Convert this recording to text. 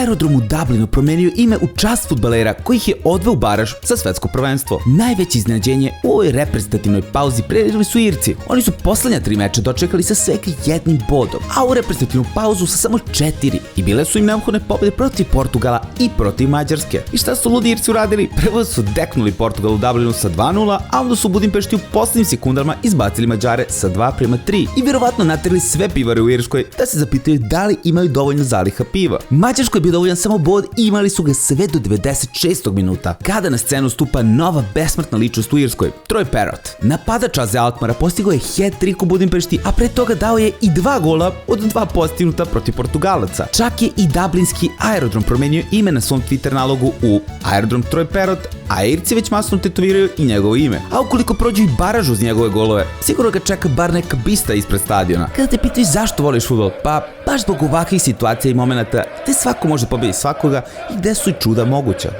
aerodrom u Dublinu promenio ime u čast fudbalera kojih je odveo u baraž za svetsko prvenstvo. Najveće iznenađenje u ovoj reprezentativnoj pauzi priredili su Irci. Oni su poslednja 3 meča dočekali sa svega 1 bodom, a u reprezentativnu pauzu sa samo 4 i bile su im neophodne pobede protiv Portugala i protiv Mađarske. I šta su ludi Irci uradili? Prvo su deknuli Portugal u Dublinu sa 2:0, a onda su u Budimpešti u poslednjim sekundama izbacili Mađare sa 2:3 i vjerovatno naterali sve pivare u Irskoj da se zapitaju da li imaju dovoljno zaliha piva. Mađarskoj je bio dovoljan samo bod i imali su ga sve do 96. minuta, kada na scenu stupa nova besmrtna ličnost u Irskoj, Troy Parrott. Napadač AZ Alkmaara postigao je hat-trick u Budimpešti, a pre toga dao je i 2 gola od 2 postignuta protiv Portugalaca. Čak je i dublinski aerodrom promenio ime na svom Twitter nalogu u aerodrom Troy Parrott, a Irci već masno tetoviraju i njegovo ime. A ukoliko prođu i baraž uz njegove golove, sigurno ga čeka bar neka bista ispred stadiona. Kada te pitaju zašto voliš fudbal, pa baš zbog ovakvih situacija i momenata gde svako može pobediti svakoga i gde su i čuda moguća.